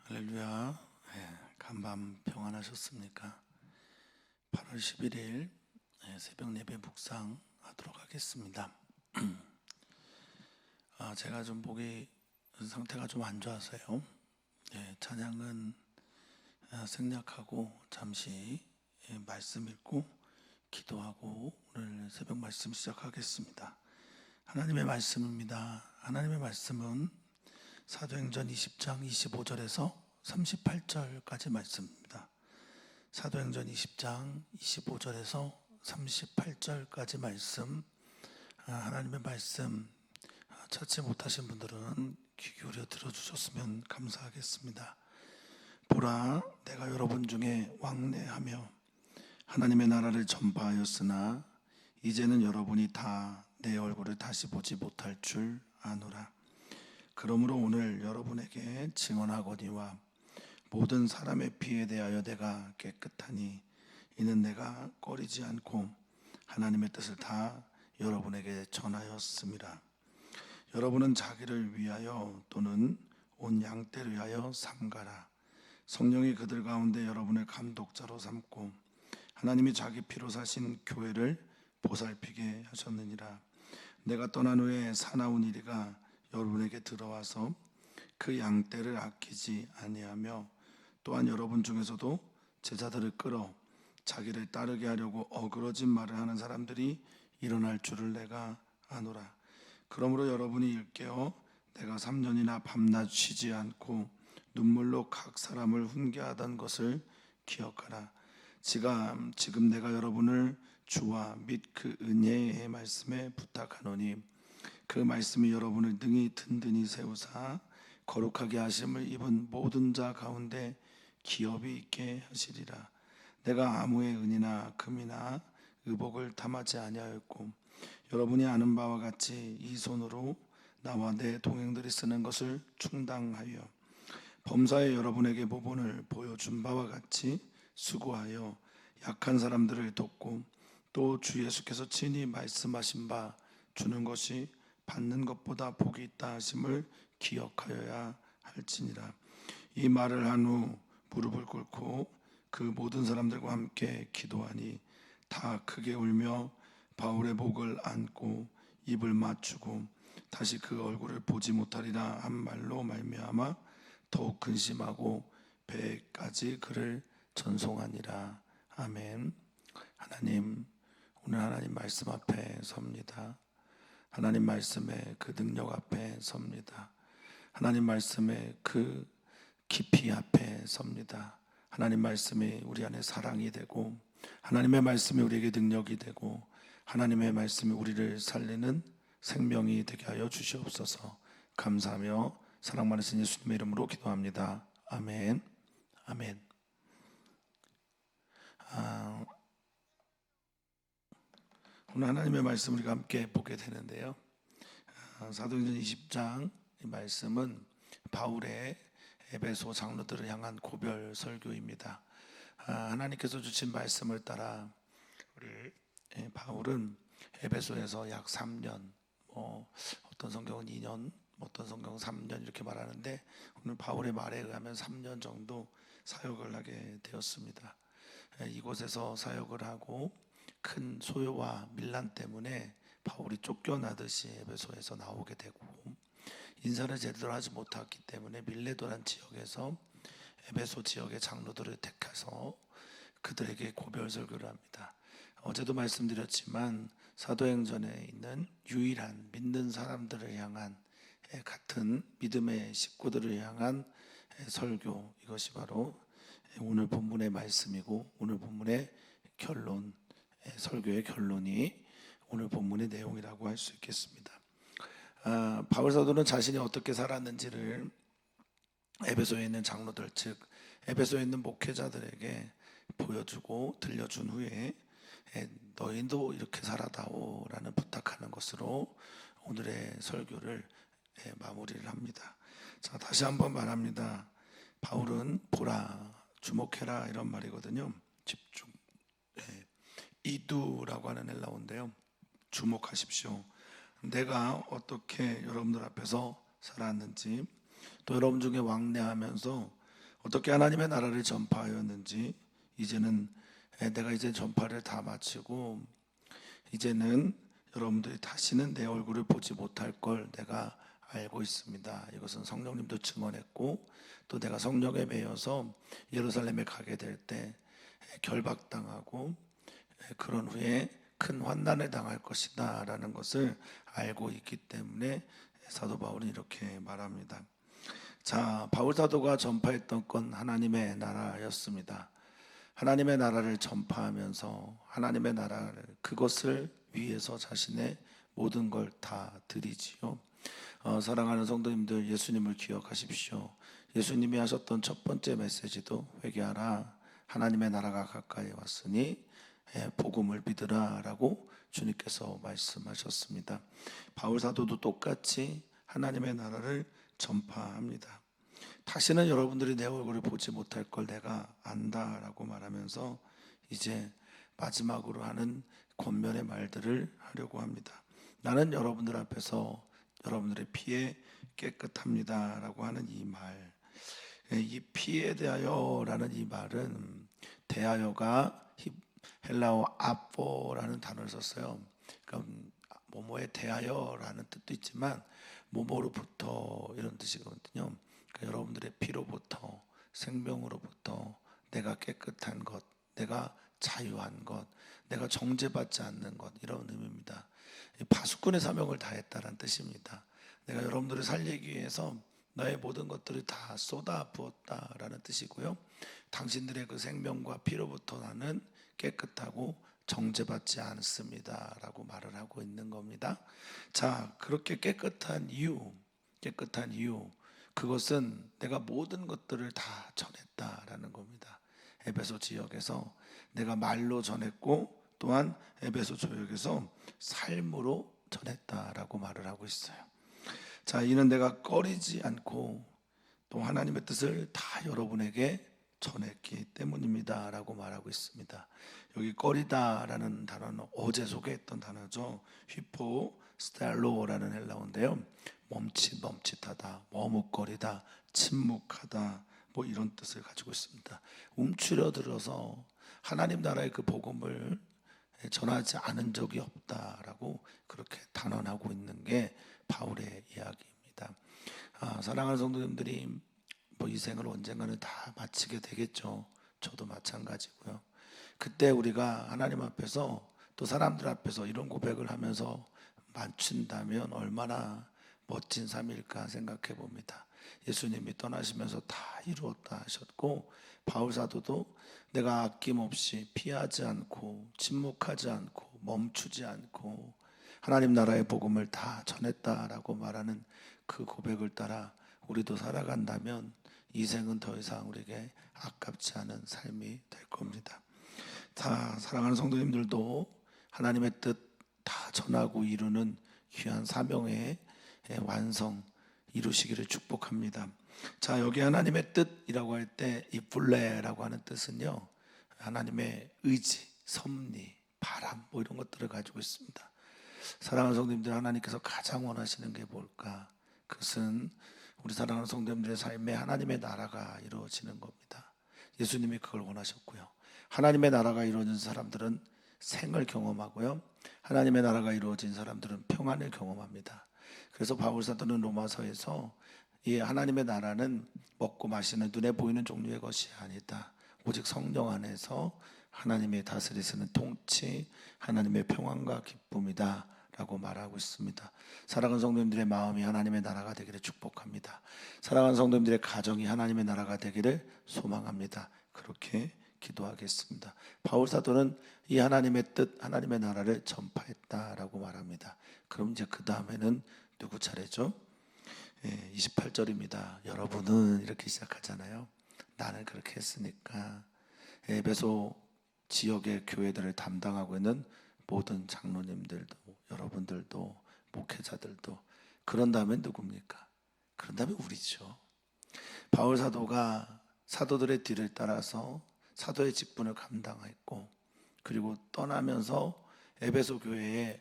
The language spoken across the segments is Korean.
할렐루야. 간밤 평안하셨습니까? 8월 11일 새벽 예배 묵상하도록 하겠습니다. 제가 좀 목이 상태가 좀 안 좋아서요. 찬양은 생략하고 잠시 말씀 읽고 기도하고 오늘 새벽 말씀 시작하겠습니다. 하나님의 말씀입니다. 하나님의 말씀은 사도행전 20장 25절에서 38절까지 말씀입니다. 사도행전 20장 25절에서 38절까지 말씀, 하나님의 말씀 찾지 못하신 분들은 귀 기울여 들어주셨으면 감사하겠습니다. 보라, 내가 여러분 중에 왕래하며 하나님의 나라를 전파하였으나 이제는 여러분이 다 내 얼굴을 다시 보지 못할 줄 아노라. 그러므로 오늘 여러분에게 증언하거니와 모든 사람의 피에 대하여 내가 깨끗하니 이는 내가 꺼리지 않고 하나님의 뜻을 다 여러분에게 전하였음이라. 여러분은 자기를 위하여 또는 온 양떼를 위하여 삼가라. 성령이 그들 가운데 여러분을 감독자로 삼고 하나님이 자기 피로 사신 교회를 보살피게 하셨느니라. 내가 떠난 후에 사나운 이리가 여러분에게 들어와서 그 양떼를 아끼지 아니하며 또한 여러분 중에서도 제자들을 끌어 자기를 따르게 하려고 어그러진 말을 하는 사람들이 일어날 줄을 내가 아노라. 그러므로 여러분이 일깨어 내가 3년이나 밤낮 쉬지 않고 눈물로 각 사람을 훈계하던 것을 기억하라. 지금 내가 여러분을 주와 및 그 은혜의 말씀에 부탁하노니 그 말씀이 여러분을 능히 든든히 세우사 거룩하게 하심을 입은 모든 자 가운데 기업이 있게 하시리라. 내가 아무의 은이나 금이나 의복을 탐하지 아니하였고 여러분이 아는 바와 같이 이 손으로 나와 내 동행들이 쓰는 것을 충당하여 범사에 여러분에게 모본을 보여준 바와 같이 수고하여 약한 사람들을 돕고 또 주 예수께서 친히 말씀하신 바 주는 것이 받는 것보다 복이 있다 하심을 기억하여야 할지니라. 이 말을 한 후 무릎을 꿇고 그 모든 사람들과 함께 기도하니 다 크게 울며 바울의 목을 안고 입을 맞추고 다시 그 얼굴을 보지 못하리라 한 말로 말미암아 더욱 근심하고 배까지 그를 전송하니라. 아멘. 하나님, 오늘 하나님 말씀 앞에 섭니다. 하나님 말씀의 그 능력 앞에 섭니다. 하나님 말씀의 그 깊이 앞에 섭니다. 하나님 말씀이 우리 안에 사랑이 되고 하나님의 말씀이 우리에게 능력이 되고 하나님의 말씀이 우리를 살리는 생명이 되게 하여 주시옵소서. 감사하며 사랑 많으신 예수님의 이름으로 기도합니다. 아멘. 아멘. 오늘 하나님의 말씀 우리가 함께 보게 되는데요. 사도행전 20장 이 말씀은 바울의 에베소 장로들을 향한 고별 설교입니다. 하나님께서 주신 말씀을 따라 우리 바울은 에베소에서 약 3년, 어떤 성경은 2년, 어떤 성경은 3년 이렇게 말하는데 오늘 바울의 말에 의하면 3년 정도 사역을 하게 되었습니다. 이곳에서 사역을 하고 큰 소요와 밀란 때문에 바울이 쫓겨나듯이 에베소에서 나오게 되고 인사를 제대로 하지 못했기 때문에 밀레도란 지역에서 에베소 지역의 장로들을 택해서 그들에게 고별 설교를 합니다. 어제도 말씀드렸지만 사도행전에 있는 유일한 믿는 사람들을 향한 같은 믿음의 식구들을 향한 설교, 이것이 바로 오늘 본문의 말씀이고 오늘 본문의 결론, 설교의 결론이 오늘 본문의 내용이라고 할 수 있겠습니다. 바울 사도는 자신이 어떻게 살았는지를 에베소에 있는 장로들, 즉 에베소에 있는 목회자들에게 보여주고 들려준 후에 너희도 이렇게 살아다오 라는 부탁하는 것으로 오늘의 설교를 마무리를 합니다. 자, 다시 한번 말합니다. 바울은 보라, 주목해라 이런 말이거든요. 집중. 이두라고 하는 헬라어인데요. 주목하십시오. 내가 어떻게 여러분들 앞에서 살았는지, 또 여러분 중에 왕래하면서 어떻게 하나님의 나라를 전파하였는지, 이제는 내가 이제 전파를 다 마치고 이제는 여러분들이 다시는 내 얼굴을 보지 못할 걸 내가 알고 있습니다. 이것은 성령님도 증언했고, 또 내가 성령에 매여서 예루살렘에 가게 될 때 결박당하고 그런 후에 큰 환난을 당할 것이다 라는 것을 알고 있기 때문에 사도 바울은 이렇게 말합니다. 자, 바울 사도가 전파했던 건 하나님의 나라였습니다. 하나님의 나라를 전파하면서 하나님의 나라를, 그것을 위해서 자신의 모든 걸 다 드리지요. 사랑하는 성도님들, 예수님을 기억하십시오. 예수님이 하셨던 첫 번째 메시지도 회개하라, 하나님의 나라가 가까이 왔으니 복음을 믿으라 라고 주님께서 말씀하셨습니다. 바울 사도도 똑같이 하나님의 나라를 전파합니다. 다시는 여러분들이 내 얼굴을 보지 못할 걸 내가 안다 라고 말하면서 이제 마지막으로 하는 권면의 말들을 하려고 합니다. 나는 여러분들 앞에서 여러분들의 피에 깨끗합니다 라고 하는 이 말, 이 피에 대하여 라는 이 말은, 대하여가 헬라어 아포라는 단어를 썼어요. 그러니까 뭐뭐에 대하여라는 뜻도 있지만 뭐뭐로부터 이런 뜻이거든요. 그러니까 여러분들의 피로부터, 생명으로부터 내가 깨끗한 것, 내가 자유한 것, 내가 정죄받지 않는 것, 이런 의미입니다. 파수꾼의 사명을 다했다는 뜻입니다. 내가 여러분들을 살리기 위해서 나의 모든 것들을 다 쏟아 부었다라는 뜻이고요. 당신들의 그 생명과 피로부터 나는 깨끗하고 정죄받지 않습니다 라고 말을 하고 있는 겁니다. 자, 그렇게 깨끗한 이유, 그것은 내가 모든 것들을 다 전했다라는 겁니다. 에베소 지역에서 내가 말로 전했고, 또한 에베소 지역에서 삶으로 전했다라고 말을 하고 있어요. 자, 이는 내가 꺼리지 않고 또 하나님의 뜻을 다 여러분에게 전했기 때문입니다 라고 말하고 있습니다. 여기 꺼리다라는 단어는 어제 소개했던 단어죠. 휘포 스텔로라는 헬라어인데요, 멈칫하다, 머뭇거리다, 침묵하다, 뭐 이런 뜻을 가지고 있습니다. 움츠려들어서 하나님 나라의 그 복음을 전하지 않은 적이 없다라고 그렇게 단언하고 있는 게 바울의 이야기입니다. 사랑하는 성도님들이 뭐 이 생을 언젠가는 다 마치게 되겠죠. 저도 마찬가지고요. 그때 우리가 하나님 앞에서 또 사람들 앞에서 이런 고백을 하면서 맞춘다면 얼마나 멋진 삶일까 생각해 봅니다. 예수님이 떠나시면서 다 이루었다 하셨고, 바울 사도도 내가 아낌없이 피하지 않고 침묵하지 않고 멈추지 않고 하나님 나라의 복음을 다 전했다라고 말하는 그 고백을 따라 우리도 살아간다면 이 생은 더 이상 우리에게 아깝지 않은 삶이 될 겁니다. 다 사랑하는 성도님들도 하나님의 뜻 다 전하고 이루는 귀한 사명의 완성 이루시기를 축복합니다. 자, 여기 하나님의 뜻이라고 할 때 이 블레라고 하는 뜻은요, 하나님의 의지, 섭리, 바람 뭐 이런 것들을 가지고 있습니다. 사랑하는 성도님들, 하나님께서 가장 원하시는 게 뭘까? 그것은 우리 사랑하는 성도님들의 삶에 하나님의 나라가 이루어지는 겁니다. 예수님이 그걸 원하셨고요. 하나님의 나라가 이루어진 사람들은 생을 경험하고요, 하나님의 나라가 이루어진 사람들은 평안을 경험합니다. 그래서 바울 사도는 로마서에서 이 하나님의 나라는 먹고 마시는 눈에 보이는 종류의 것이 아니다. 오직 성령 안에서 하나님의 다스리시는 통치, 하나님의 평안과 기쁨이다 라고 말하고 있습니다. 사랑하는 성도님들의 마음이 하나님의 나라가 되기를 축복합니다. 사랑하는 성도님들의 가정이 하나님의 나라가 되기를 소망합니다. 그렇게 기도하겠습니다. 바울 사도는 이 하나님의 뜻, 하나님의 나라를 전파했다라고 말합니다. 그럼 이제 그 다음에는 누구 차례죠? 28절입니다. 여러분은 이렇게 시작하잖아요. 나는 그렇게 했으니까. 에베소 지역의 교회들을 담당하고 있는 모든 장로님들도, 여러분들도, 목회자들도, 그런 다음에 누굽니까? 그런 다음에 우리죠. 바울 사도가 사도들의 뒤를 따라서 사도의 직분을 감당했고, 그리고 떠나면서 에베소 교회의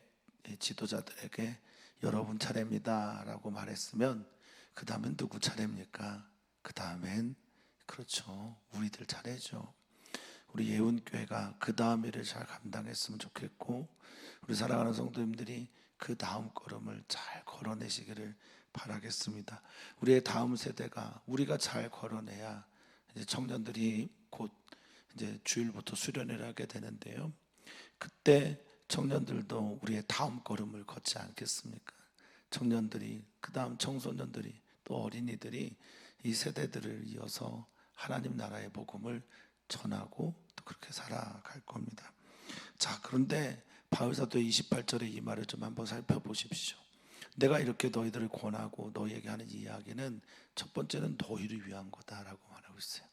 지도자들에게 여러분 차례입니다 라고 말했으면 그 다음엔 누구 차례입니까? 그 다음엔 그렇죠. 우리들 잘해죠. 우리 예운교회가 그 다음 일을 잘 감당했으면 좋겠고, 우리 사랑하는 성도님들이 그 다음 걸음을 잘 걸어내시기를 바라겠습니다. 우리의 다음 세대가 우리가 잘 걸어내야 이제 청년들이 곧 이제 주일부터 수련회를 하게 되는데요. 그때 청년들도 우리의 다음 걸음을 걷지 않겠습니까? 청년들이, 그 다음 청소년들이, 또 어린이들이 이 세대들을 이어서 하나님 나라의 복음을 전하고 또 그렇게 살아갈 겁니다. 자, 그런데 바울사도의 28절의 이 말을 좀 한번 살펴보십시오. 내가 이렇게 너희들을 권하고 너희에게 하는 이야기는 첫 번째는 너희를 위한 거다라고 말하고 있어요.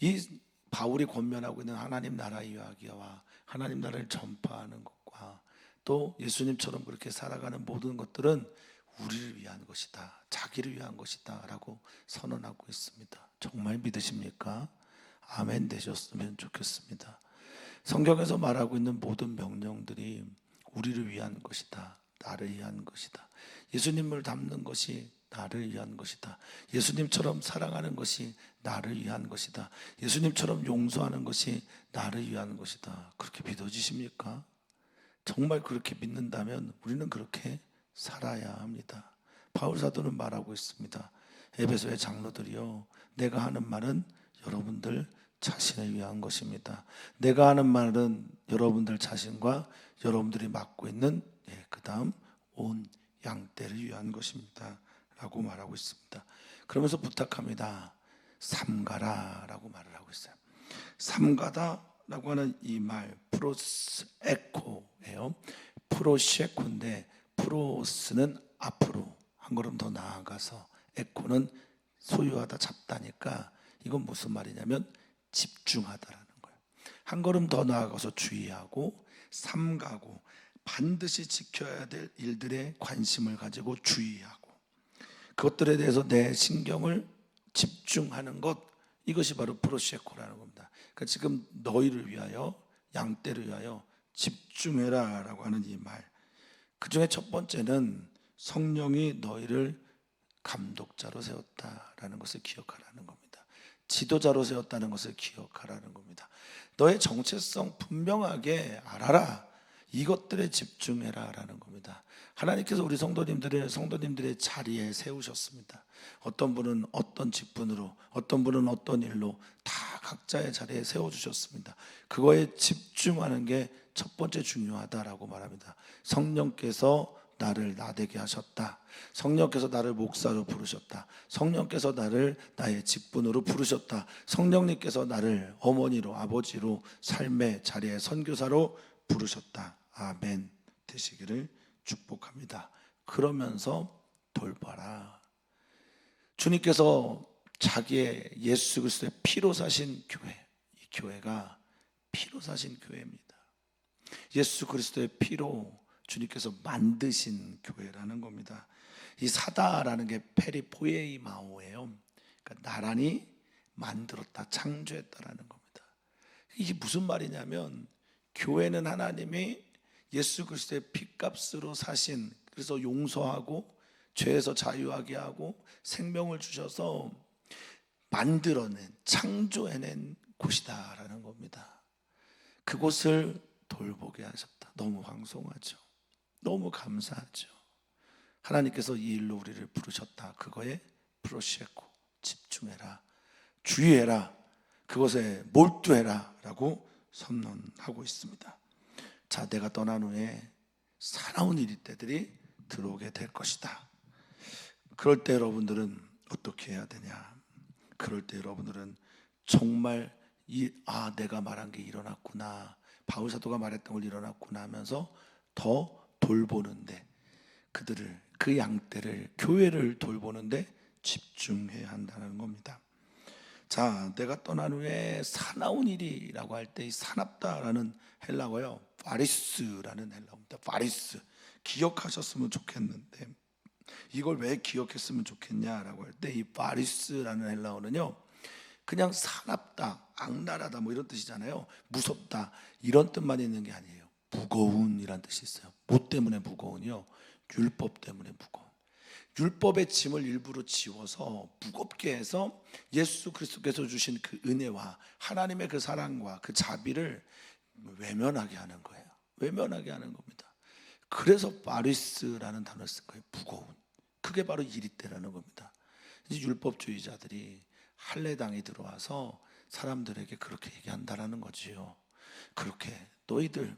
이 바울이 권면하고 있는 하나님 나라 이야기와 하나님 나라를 전파하는 것과 또 예수님처럼 그렇게 살아가는 모든 것들은 우리를 위한 것이다, 자기를 위한 것이다 라고 선언하고 있습니다. 정말 믿으십니까? 아멘 되셨으면 좋겠습니다. 성경에서 말하고 있는 모든 명령들이 우리를 위한 것이다, 나를 위한 것이다. 예수님을 닮는 것이 나를 위한 것이다. 예수님처럼 사랑하는 것이 나를 위한 것이다. 예수님처럼 용서하는 것이 나를 위한 것이다. 그렇게 믿어지십니까? 정말 그렇게 믿는다면 우리는 그렇게 살아야 합니다. 바울 사도는 말하고 있습니다. 에베소의 장로들이요, 내가 하는 말은 여러분들 자신을 위한 것입니다. 내가 하는 말은 여러분들 자신과 여러분들이 맡고 있는 그 다음 온 양떼를 위한 것입니다 라고 말하고 있습니다. 그러면서 부탁합니다. 삼가라 라고 말을 하고 있어요. 삼가다 라고 하는 이 말, 프로스에코예요. 프로시에코인데 프로스는 앞으로 한 걸음 더 나아가서, 에코는 소유하다, 잡다니까 이건 무슨 말이냐면 집중하다라는 거예요. 한 걸음 더 나아가서 주의하고 삼가고 반드시 지켜야 될 일들에 관심을 가지고 주의하고 그것들에 대해서 내 신경을 집중하는 것, 이것이 바로 프로시에코라는 겁니다. 그러니까 지금 너희를 위하여, 양떼를 위하여 집중해라 라고 하는 이 말, 그 중에 첫 번째는 성령이 너희를 감독자로 세웠다라는 것을 기억하라는 겁니다. 지도자로 세웠다는 것을 기억하라는 겁니다. 너의 정체성 분명하게 알아라, 이것들에 집중해라 라는 겁니다. 하나님께서 우리 성도님들의 자리에 세우셨습니다. 어떤 분은 어떤 직분으로, 어떤 분은 어떤 일로 다 각자의 자리에 세워주셨습니다. 그거에 집중하는 게 첫 번째 중요하다라고 말합니다. 성령께서 나를 나되게 하셨다. 성령께서 나를 목사로 부르셨다. 성령께서 나를 나의 직분으로 부르셨다. 성령님께서 나를 어머니로, 아버지로, 삶의 자리에 선교사로 부르셨다. 아멘 되시기를 축복합니다. 그러면서 돌봐라. 주님께서 자기의 예수 그리스도의 피로 사신 교회, 이 교회가 피로 사신 교회입니다. 예수 그리스도의 피로 주님께서 만드신 교회라는 겁니다. 이 사다라는 게 페리포에이마오예요. 그러니까 나란히 만들었다, 창조했다라는 겁니다. 이게 무슨 말이냐면, 교회는 하나님이 예수 그리스도의 피값으로 사신, 그래서 용서하고 죄에서 자유하게 하고 생명을 주셔서 만들어낸, 창조해낸 곳이다라는 겁니다. 그곳을 돌보게 하셨다. 너무 황송하죠. 너무 감사하죠. 하나님께서 이 일로 우리를 부르셨다. 그거에 프로시에코, 집중해라, 주의해라, 그것에 몰두해라 라고 선언하고 있습니다. 자, 내가 떠난 후에 사나운 일이 때들이 들어오게 될 것이다. 그럴 때 여러분들은 어떻게 해야 되냐? 그럴 때 여러분들은 정말 내가 말한 게 일어났구나, 바울 사도가 말했던 걸 일어났구나 하면서 더 돌보는데, 그들을, 그 양떼를, 교회를 돌보는데 집중해야 한다는 겁니다. 자, 내가 떠난 후에 사나운 일이라고 할 때 이 사납다라는 헬라어요, 파리스라는 헬라어입니다. 파리스, 기억하셨으면 좋겠는데 이걸 왜 기억했으면 좋겠냐라고 할 때 이 파리스라는 헬라어는요, 그냥 사납다, 악랄하다 뭐 이런 뜻이잖아요. 무섭다 이런 뜻만 있는 게 아니에요. 무거운 이란 뜻이 있어요. 뭐 때문에 무거운이요? 율법 때문에 무거운. 율법의 짐을 일부러 지워서 무겁게 해서 예수 그리스도께서 주신 그 은혜와 하나님의 그 사랑과 그 자비를 외면하게 하는 거예요. 외면하게 하는 겁니다. 그래서 바리스라는 단어를 쓴 거예요. 무거운. 그게 바로 이리떼라는 겁니다. 이제 율법주의자들이 할례당에 들어와서 사람들에게 그렇게 얘기한다라는 거지요. 그렇게 너희들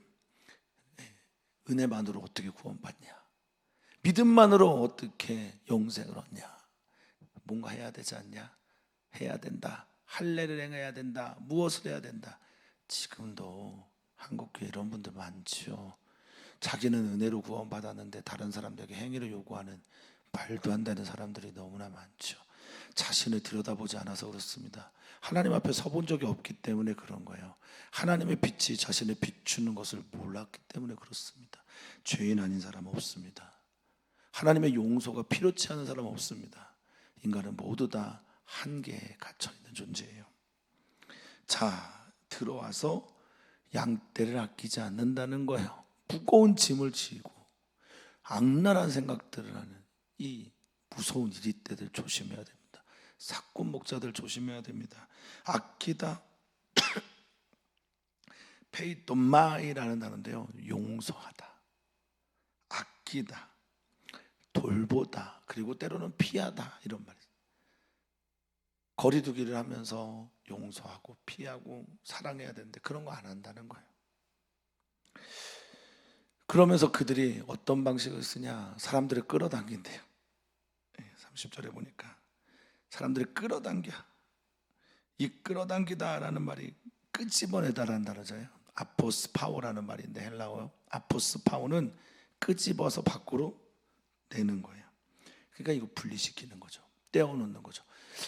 은혜만으로 어떻게 구원받냐? 믿음만으로 어떻게 영생을 얻냐? 뭔가 해야 되지 않냐? 해야 된다. 할례를 행해야 된다. 무엇을 해야 된다. 지금도 한국교회 이런 분들 많죠. 자기는 은혜로 구원받았는데 다른 사람들에게 행위를 요구하는 말도 안 되는 사람들이 너무나 많죠. 자신을 들여다보지 않아서 그렇습니다. 하나님 앞에 서본 적이 없기 때문에 그런 거예요. 하나님의 빛이 자신을 비추는 것을 몰랐기 때문에 그렇습니다. 죄인 아닌 사람 없습니다. 하나님의 용서가 필요치 않은 사람 없습니다. 인간은 모두 다 한계에 갇혀 있는 존재예요. 자, 들어와서 양떼를 아끼지 않는다는 거예요. 무거운 짐을 지고 악랄한 생각들을 하는 이 무서운 이리떼들 조심해야 됩니다. 사꾼 목자들 조심해야 됩니다. 아끼다 페이토마이라는 단어인데요, 용서하다, 아끼다, 돌보다, 그리고 때로는 피하다, 이런 말이에요. 거리두기를 하면서 용서하고 피하고 사랑해야 되는데 그런 거 안 한다는 거예요. 그러면서 그들이 어떤 방식을 쓰냐? 사람들을 끌어당긴대요. 30절에 보니까 사람들을 끌어당겨. 이 끌어당기다라는 말이 끄집어내다라는 단어잖아요. 아포스파오라는 말인데, 헬라어요. 아포스파오는 끄집어서 밖으로 내는 거예요. 그러니까 이거 분리시키는 거죠. 떼어놓는 거죠.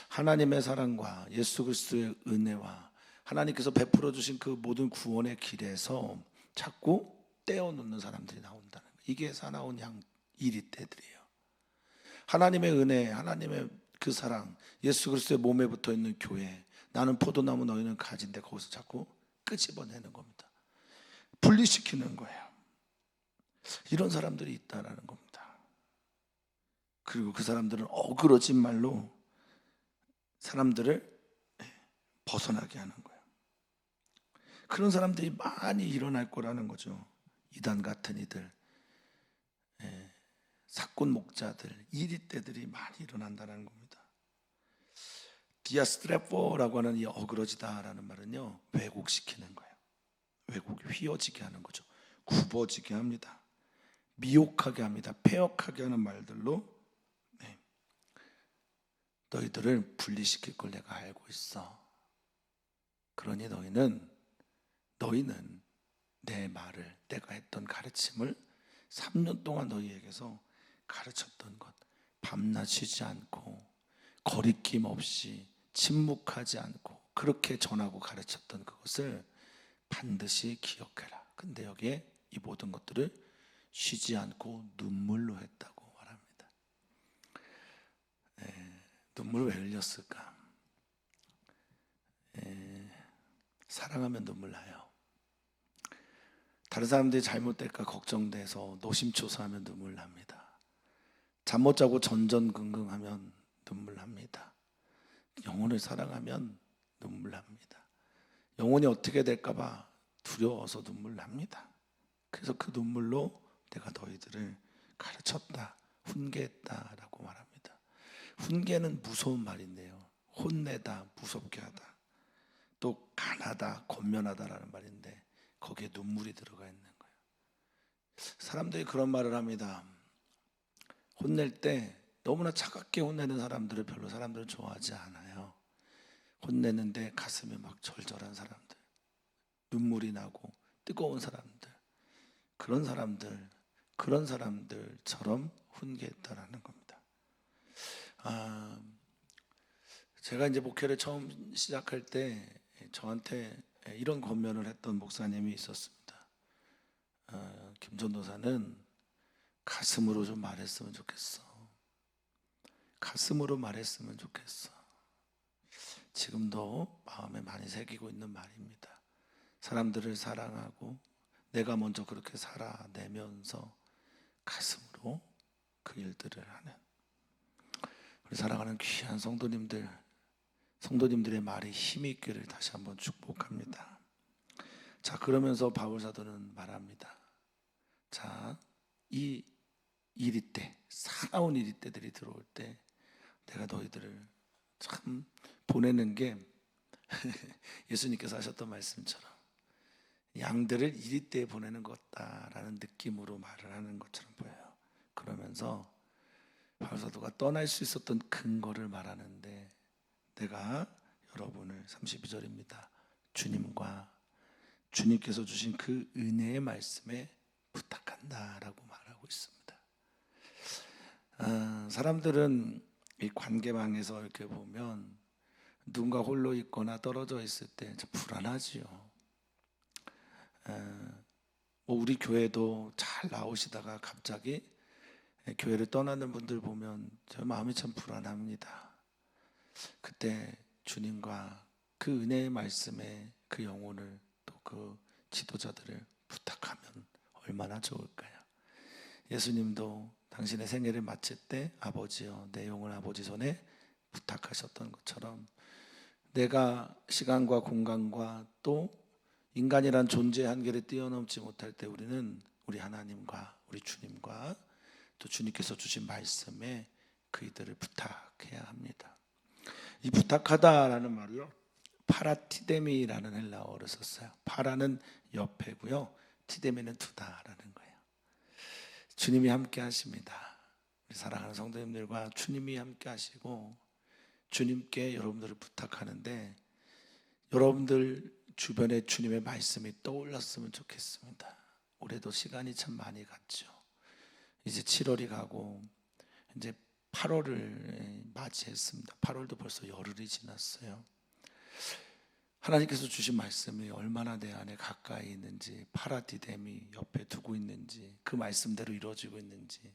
하나님의 사랑과 예수 그리스도의 은혜와 하나님께서 베풀어 주신 그 모든 구원의 길에서 자꾸 떼어놓는 사람들이 나온다는 거예요. 이게 사나운 양 이리떼들이에요. 하나님의 은혜, 하나님의 그 사랑, 예수 그리스도의 몸에 붙어 있는 교회, 나는 포도나무 너희는 가지인데 거기서 자꾸 끄집어내는 겁니다. 분리시키는 거예요. 이런 사람들이 있다라는 겁니다. 그리고 그 사람들은 어그러진 말로 사람들을 벗어나게 하는 거예요. 그런 사람들이 많이 일어날 거라는 거죠. 이단 같은 이들, 사꾼 목자들, 이리떼들이 많이 일어난다는 겁니다. 디아스트레포라고 하는 이 어그러지다라는 말은요, 왜곡시키는 거예요. 왜곡, 휘어지게 하는 거죠. 굽어지게 합니다. 미혹하게 합니다. 폐역하게 하는 말들로 너희들을 분리시킬 걸 내가 알고 있어. 그러니 너희는 내 말을, 내가 했던 가르침을 3년 동안 너희에게서 가르쳤던 것, 밤낮 쉬지 않고 거리낌 없이 침묵하지 않고 그렇게 전하고 가르쳤던 그것을 반드시 기억해라. 근데 여기에 이 모든 것들을 쉬지 않고 눈물로 했다고 말합니다. 눈물 왜 흘렸을까? 사랑하면 눈물 나요. 다른 사람들이 잘못될까 걱정돼서 노심초사하면 눈물 납니다. 잠 못 자고 전전긍긍하면 눈물 납니다. 영혼을 사랑하면 눈물 납니다. 영혼이 어떻게 될까 봐 두려워서 눈물 납니다. 그래서 그 눈물로 내가 너희들을 가르쳤다, 훈계했다라고 말합니다. 훈계는 무서운 말인데요, 혼내다, 무섭게 하다, 또 간하다, 권면하다라는 말인데 거기에 눈물이 들어가 있는 거예요. 사람들이 그런 말을 합니다. 혼낼 때 너무나 차갑게 혼내는 사람들을 별로 사람들은 좋아하지 않아요. 혼내는데 가슴이 막 절절한 사람들, 눈물이 나고 뜨거운 사람들, 그런 사람들처럼 훈계했다라는 겁니다. 제가 이제 목회를 처음 시작할 때 저한테 이런 권면을 했던 목사님이 있었습니다. 김 전도사는 가슴으로 좀 말했으면 좋겠어. 가슴으로 말했으면 좋겠어. 지금도 마음에 많이 새기고 있는 말입니다. 사람들을 사랑하고 내가 먼저 그렇게 살아내면서 가슴으로 그 일들을 하는, 우리 사랑하는 귀한 성도님들의 말이 힘이 있기를 다시 한번 축복합니다. 자, 그러면서 바울 사도는 말합니다. 자, 이 이리때, 사나운 이리때들이 들어올 때 내가 너희들을 참 보내는 게 예수님께서 하셨던 말씀처럼 양들을 이리때에 보내는 것 같다라는 느낌으로 말을 하는 것처럼 보여요. 그러면서 바울 사도가 떠날 수 있었던 근거를 말하는데, 내가 여러분을 32절입니다. 주님께서 주신 그 은혜의 말씀에 부탁한다라고 말하고 있습니다. 사람들은 이 관계망에서 이렇게 보면 누군가 홀로 있거나 떨어져 있을 때 참 불안하지요. 우리 교회도 잘 나오시다가 갑자기 교회를 떠나는 분들 보면 저 마음이 참 불안합니다. 그때 주님과 그 은혜의 말씀에 그 영혼을 또 그 지도자들을 부탁하면 얼마나 좋을까요? 예수님도 당신의 생애를 마칠 때 아버지여 내 영혼을 아버지 손에 부탁하셨던 것처럼 내가 시간과 공간과 또 인간이란 존재의 한계를 뛰어넘지 못할 때 우리는 우리 하나님과 우리 주님과 또 주님께서 주신 말씀에 그이들을 부탁해야 합니다. 이 부탁하다라는 말을요, 파라티데미라는 헬라어를 썼어요. 파라는 옆에고요, 티데미는 두다라는 거예요. 주님이 함께 하십니다. 우리 사랑하는 성도님들과 주님이 함께 하시고 주님께 여러분들을 부탁하는데, 여러분들 주변에 주님의 말씀이 떠올랐으면 좋겠습니다. 올해도 시간이 참 많이 갔죠. 이제 7월이 가고 이제 8월을 맞이했습니다. 8월도 벌써 열흘이 지났어요. 하나님께서 주신 말씀이 얼마나 내 안에 가까이 있는지, 파라디뎀이 옆에 두고 있는지, 그 말씀대로 이루어지고 있는지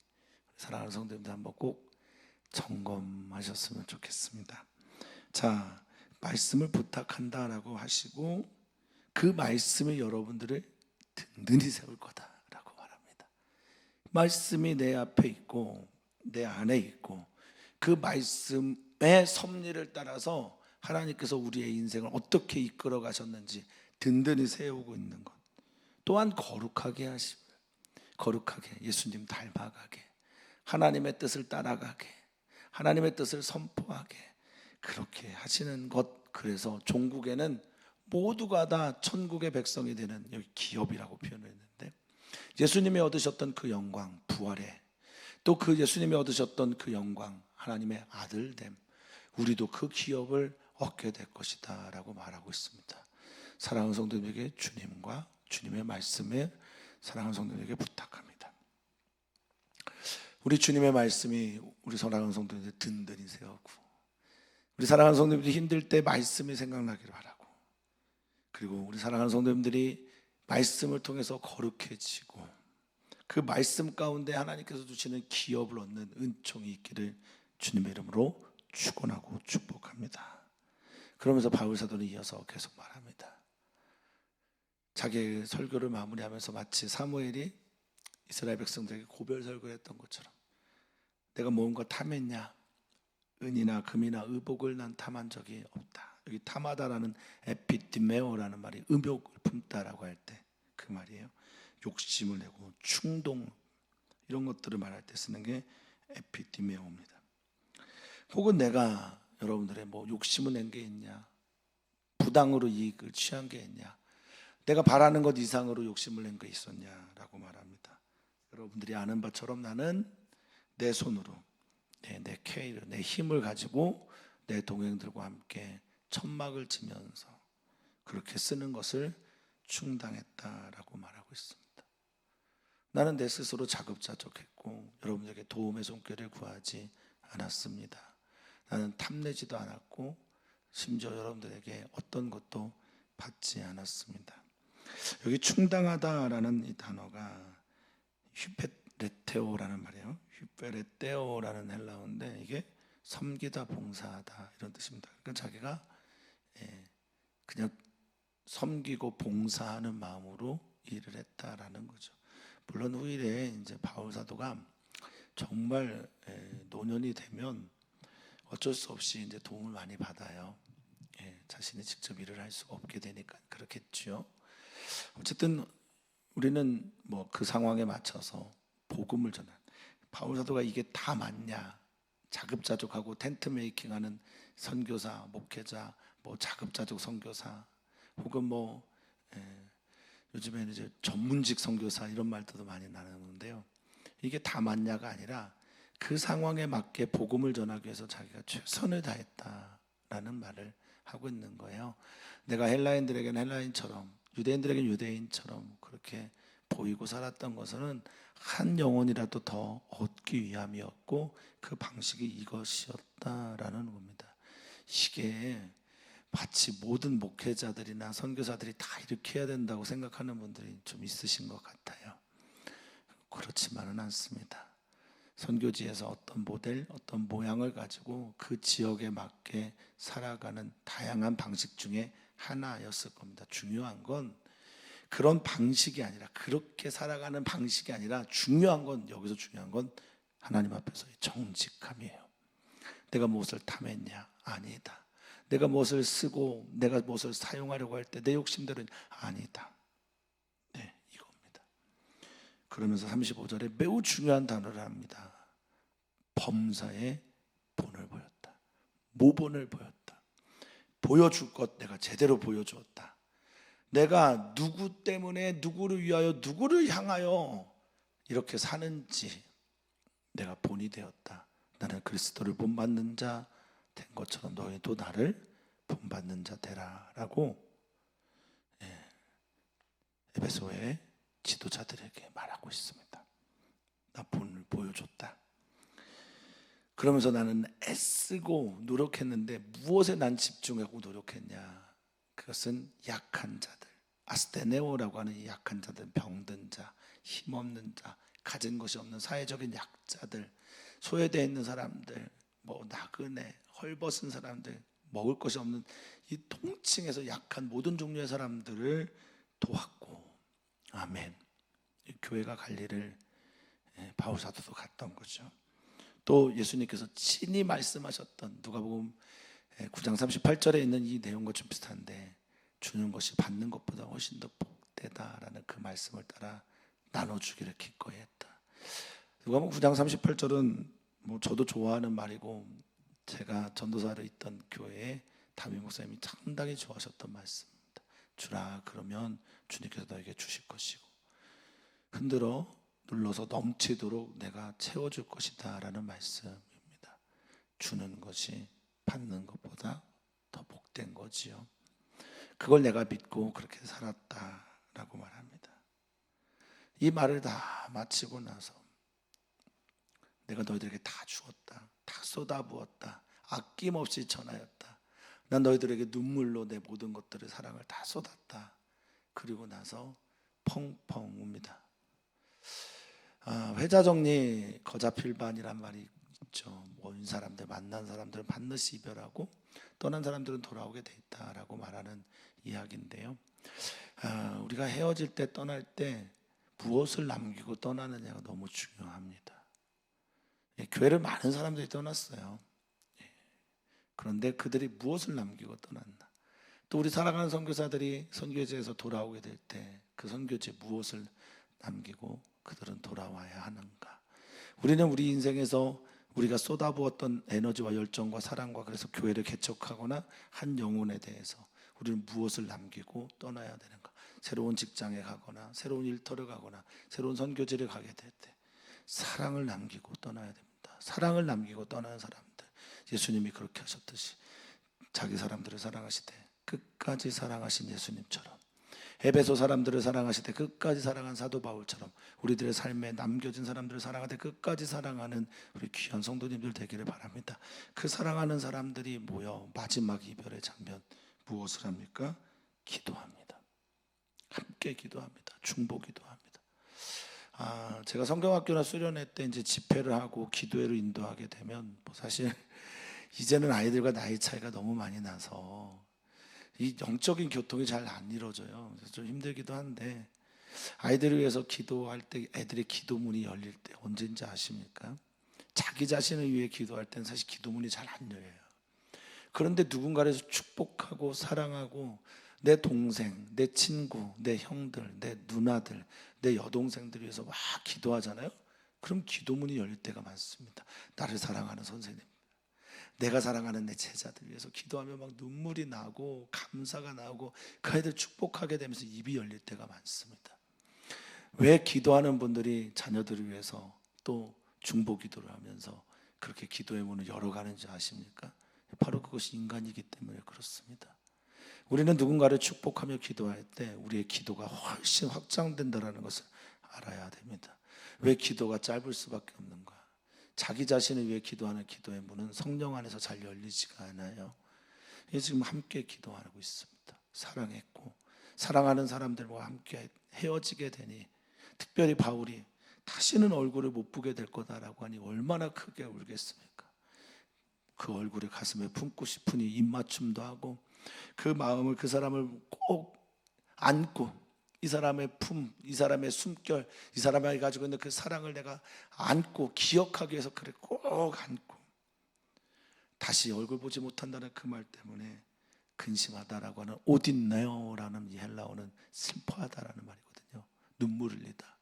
사랑하는 성도님들 한번 꼭 점검하셨으면 좋겠습니다. 자, 말씀을 부탁한다라고 하시고 그 말씀이 여러분들을 든든히 세울 거다라고 말합니다. 말씀이 내 앞에 있고 내 안에 있고 그 말씀의 섭리를 따라서 하나님께서 우리의 인생을 어떻게 이끌어 가셨는지 든든히 세우고 있는 것, 또한 거룩하게 하시고, 거룩하게 예수님 닮아가게, 하나님의 뜻을 따라가게, 하나님의 뜻을 선포하게 그렇게 하시는 것. 그래서 종국에는 모두가 다 천국의 백성이 되는, 여기 기업이라고 표현했는데, 예수님이 얻으셨던 그 영광, 부활에 또 그 예수님이 얻으셨던 그 영광, 하나님의 아들됨, 우리도 그 기업을 얻게 될 것이다 라고 말하고 있습니다. 사랑하는 성도님에게 주님과 주님의 말씀에 사랑하는 성도님에게 부탁합니다. 우리 주님의 말씀이 우리 사랑하는 성도님들 든든히 세우고, 우리 사랑하는 성도님들이 힘들 때 말씀이 생각나기를 바라고, 그리고 우리 사랑하는 성도님들이 말씀을 통해서 거룩해지고 그 말씀 가운데 하나님께서 주시는 기업을 얻는 은총이 있기를 주님의 이름으로 축원하고 축복합니다. 그러면서 바울 사도는 이어서 계속 말합니다. 자기의 설교를 마무리하면서 마치 사무엘이 이스라엘 백성들에게 고별 설교를 했던 것처럼, 내가 뭔가 탐했냐, 은이나 금이나 의복을 난 탐한 적이 없다. 여기 탐하다라는 에피티메오라는 말이 음욕을 품다라고 할 때 그 말이에요. 욕심을 내고 충동, 이런 것들을 말할 때 쓰는 게 에피티메오입니다. 혹은 내가 여러분들의 뭐 욕심을 낸 게 있냐, 부당으로 이익을 취한 게 있냐, 내가 바라는 것 이상으로 욕심을 낸 게 있었냐라고 말합니다. 여러분들이 아는 바처럼 나는 내 손으로 내 케이를, 내 힘을 가지고 내 동행들과 함께 천막을 치면서 그렇게 쓰는 것을 충당했다라고 말하고 있습니다. 나는 내 스스로 자급자족했고 여러분에게 도움의 손길을 구하지 않았습니다. 나는 탐내지도 않았고 심지어 여러분들에게 어떤 것도 받지 않았습니다. 여기 충당하다라는 이 단어가 휴페레테오라는 말이에요. 휴페레테오라는 헬라어인데 이게 섬기다, 봉사하다 이런 뜻입니다. 그러니까 자기가 그냥 섬기고 봉사하는 마음으로 일을 했다라는 거죠. 물론 후일에 이제 바울 사도가 정말 노년이 되면 어쩔 수 없이 이제 도움을 많이 받아요. 자신이 직접 일을 할 수가 없게 되니까 그렇겠죠. 어쨌든 우리는 뭐 그 상황에 맞춰서 복음을 전하는, 바울 사도가 이게 다 맞냐? 자급자족하고 텐트 메이킹하는 선교사, 목회자, 뭐 자급자족 선교사, 혹은 뭐 요즘에는 이제 전문직 선교사 이런 말들도 많이 나누는데요. 이게 다 맞냐가 아니라 그 상황에 맞게 복음을 전하기 위해서 자기가 최선을 다했다라는 말을 하고 있는 거예요. 내가 헬라인들에게는 헬라인처럼, 유대인들에게는 유대인처럼 그렇게 보이고 살았던 것은 한 영혼이라도 더 얻기 위함이었고 그 방식이 이것이었다라는 겁니다. 이게 마치 모든 목회자들이나 선교사들이 다 이렇게 해야 된다고 생각하는 분들이 좀 있으신 것 같아요. 그렇지만은 않습니다. 선교지에서 어떤 모델, 어떤 모양을 가지고 그 지역에 맞게 살아가는 다양한 방식 중에 하나였을 겁니다. 중요한 건 그런 방식이 아니라, 그렇게 살아가는 방식이 아니라, 중요한 건, 여기서 중요한 건 하나님 앞에서의 정직함이에요. 내가 무엇을 탐했냐? 아니다. 내가 무엇을 쓰고 내가 무엇을 사용하려고 할 때 내 욕심대로는 아니다. 네, 이겁니다. 그러면서 35절에 매우 중요한 단어를 합니다. 범사의 본을 보였다. 모본을 보였다. 보여줄 것 내가 제대로 보여주었다. 내가 누구 때문에, 누구를 위하여, 누구를 향하여 이렇게 사는지 내가 본이 되었다. 나는 그리스도를 본받는 자 된 것처럼 너희도 나를 본받는 자 되라 라고 에베소의 지도자들에게 말하고 있습니다. 나 본을 보여줬다. 그러면서 나는 애쓰고 노력했는데 무엇에 난 집중하고 노력했냐? 그것은 약한 자들, 아스테네오라고 하는 이 약한 자들, 병든 자, 힘없는 자, 가진 것이 없는 사회적인 약자들, 소외되어 있는 사람들, 뭐 나그네, 헐벗은 사람들, 먹을 것이 없는 이 통칭에서 약한 모든 종류의 사람들을 도왔고, 아멘. 교회가 갈 일을 바울 사도도 갔던 거죠. 또 예수님께서 친히 말씀하셨던 누가복음 9장 38절에 있는 이 내용과 좀 비슷한데, 주는 것이 받는 것보다 훨씬 더 복되다라는 그 말씀을 따라 나눠주기를 기꺼이 했다. 누가복음 9장 38절은 뭐 저도 좋아하는 말이고, 제가 전도사로 있던 교회에 담임 목사님이 상당히 좋아하셨던 말씀입니다. 주라 그러면 주님께서 너에게 주실 것이고, 흔들어 눌러서 넘치도록 내가 채워줄 것이다 라는 말씀입니다. 주는 것이 받는 것보다 더 복된 거지요. 그걸 내가 믿고 그렇게 살았다라고 말합니다. 이 말을 다 마치고 나서 내가 너희들에게 다 주었다, 다 쏟아부었다, 아낌없이 전하였다, 난 너희들에게 눈물로 내 모든 것들을, 사랑을 다 쏟았다. 그리고 나서 펑펑 웁니다. 회자정리 거자필반이란 말이 있죠. 모인 사람들, 만난 사람들은 반드시 이별하고 떠난 사람들은 돌아오게 돼 있다라고 말하는 이야기인데요. 우리가 헤어질 때, 떠날 때 무엇을 남기고 떠나느냐가 너무 중요합니다. 교회를 많은 사람들이 떠났어요. 그런데 그들이 무엇을 남기고 떠났나? 또 우리 사랑하는 선교사들이 선교지에서 돌아오게 될 때 그 선교지에 무엇을 남기고 그들은 돌아와야 하는가? 우리는 우리 인생에서 우리가 쏟아부었던 에너지와 열정과 사랑과, 그래서 교회를 개척하거나 한 영혼에 대해서 우리는 무엇을 남기고 떠나야 되는가? 새로운 직장에 가거나 새로운 일터를 가거나 새로운 선교지를 가게 될 때 사랑을 남기고 떠나야 됩니다. 사랑을 남기고 떠나는 사람들, 예수님이 그렇게 하셨듯이 자기 사람들을 사랑하시되 끝까지 사랑하신 예수님처럼, 에베소 사람들을 사랑하실 때 끝까지 사랑한 사도 바울처럼 우리들의 삶에 남겨진 사람들을 사랑할 때 끝까지 사랑하는 우리 귀한 성도님들 되기를 바랍니다. 그 사랑하는 사람들이 모여 마지막 이별의 장면 무엇을 합니까? 기도합니다. 함께 기도합니다. 중보 기도합니다. 제가 성경학교나 수련회 때 이제 집회를 하고 기도회로 인도하게 되면 뭐 사실 이제는 아이들과 나이 차이가 너무 많이 나서 이 영적인 교통이 잘 안 이루어져요. 그래서 좀 힘들기도 한데, 아이들을 위해서 기도할 때 애들의 기도문이 열릴 때 언제인지 아십니까? 자기 자신을 위해 기도할 때는 사실 기도문이 잘 안 열려요. 그런데 누군가를 축복하고 사랑하고 내 동생, 내 친구, 내 형들, 내 누나들, 내 여동생들 위해서 막 기도하잖아요. 그럼 기도문이 열릴 때가 많습니다. 나를 사랑하는 선생님, 내가 사랑하는 내 제자들 위해서 기도하면 막 눈물이 나고 감사가 나고 그 아이들 축복하게 되면서 입이 열릴 때가 많습니다. 왜 기도하는 분들이 자녀들을 위해서 또 중보 기도를 하면서 그렇게 기도의 문을 열어가는지 아십니까? 바로 그것이 인간이기 때문에 그렇습니다. 우리는 누군가를 축복하며 기도할 때 우리의 기도가 훨씬 확장된다는 것을 알아야 됩니다. 왜 기도가 짧을 수밖에 없는가? 자기 자신을 위해 기도하는 기도의 문은 성령 안에서 잘 열리지가 않아요. 지금 함께 기도하고 있습니다. 사랑했고 사랑하는 사람들과 함께 헤어지게 되니, 특별히 바울이 다시는 얼굴을 못 보게 될 거다라고 하니 얼마나 크게 울겠습니까? 그 얼굴을 가슴에 품고 싶으니 입맞춤도 하고 그 마음을, 그 사람을 꼭 안고, 이 사람의 품, 이 사람의 숨결, 이 사람이 가지고 있는 그 사랑을 내가 안고 기억하기 위해서 그를 꼭 안고, 다시 얼굴 보지 못한다는 그 말 때문에 근심하다라고 하는 오딘네요 라는 이 헬라어는 슬퍼하다라는 말이거든요. 눈물 흘리다.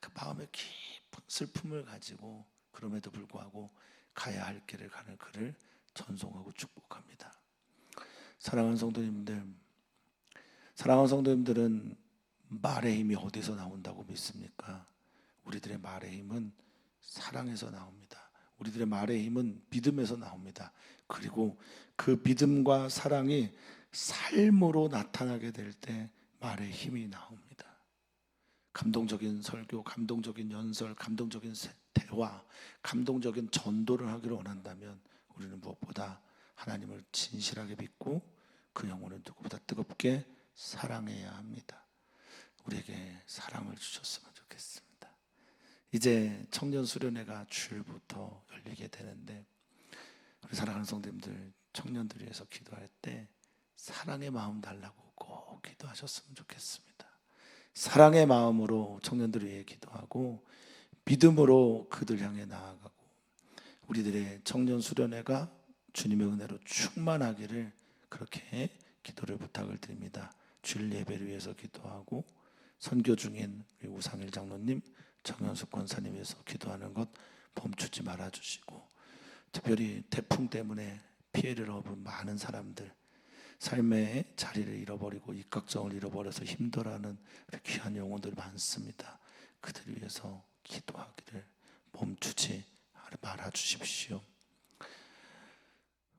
그 마음에 깊은 슬픔을 가지고 그럼에도 불구하고 가야 할 길을 가는 그를 전송하고 축복합니다. 사랑하는 성도님들은 말의 힘이 어디서 나온다고 믿습니까? 우리들의 말의 힘은 사랑에서 나옵니다. 우리들의 말의 힘은 믿음에서 나옵니다. 그리고 그 믿음과 사랑이 삶으로 나타나게 될 때 말의 힘이 나옵니다. 감동적인 설교, 감동적인 연설, 감동적인 대화, 감동적인 전도를 하기를 원한다면 우리는 무엇보다 하나님을 진실하게 믿고 그 영혼을 누구보다 뜨겁게 사랑해야 합니다. 우리에게 사랑을 주셨으면 좋겠습니다. 이제 청년 수련회가 주일부터 열리게 되는데, 우리 사랑하는 성도님들, 청년들 위해서 기도할 때 사랑의 마음 달라고 꼭 기도하셨으면 좋겠습니다. 사랑의 마음으로 청년들을 위해 기도하고 믿음으로 그들 향해 나아가고, 우리들의 청년 수련회가 주님의 은혜로 충만하기를 그렇게 기도를 부탁을 드립니다. 주일 예배를 위해서 기도하고 선교 중인 우리 우상일 장로님, 정현숙 권사님 위해서 기도하는 것 멈추지 말아주시고, 특별히 태풍 때문에 피해를 입은 많은 사람들, 삶의 자리를 잃어버리고 입각정을 잃어버려서 힘들어하는 귀한 영혼들 많습니다. 그들을 위해서 기도하기를 멈추지 말아주십시오.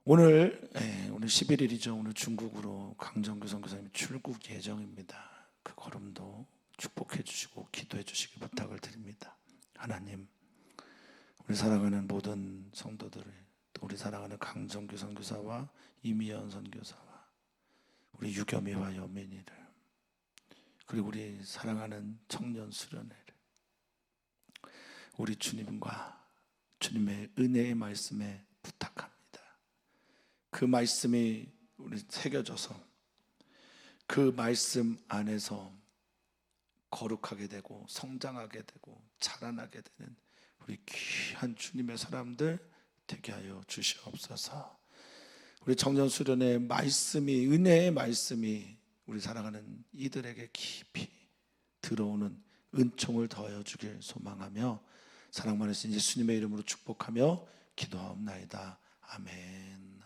오늘 11일이죠. 오늘 중국으로 강정규 선교사님이 출국 예정입니다. 그 걸음도 축복해 주시고 기도해 주시기 부탁을 드립니다. 하나님, 우리 사랑하는 모든 성도들을, 또 우리 사랑하는 강정규 선교사와 이미연 선교사와 우리 유겸이와 여민이를, 그리고 우리 사랑하는 청년 수련회를 우리 주님과 주님의 은혜의 말씀에 부탁합니다. 그 말씀이 우리 새겨져서 그 말씀 안에서 거룩하게 되고 성장하게 되고 자라나게 되는 우리 귀한 주님의 사람들 되게 하여 주시옵소서. 우리 청년 수련의 말씀이, 은혜의 말씀이 우리 사랑하는 이들에게 깊이 들어오는 은총을 더하여 주길 소망하며 사랑 많으신 예수님의 이름으로 축복하며 기도하옵나이다. 아멘.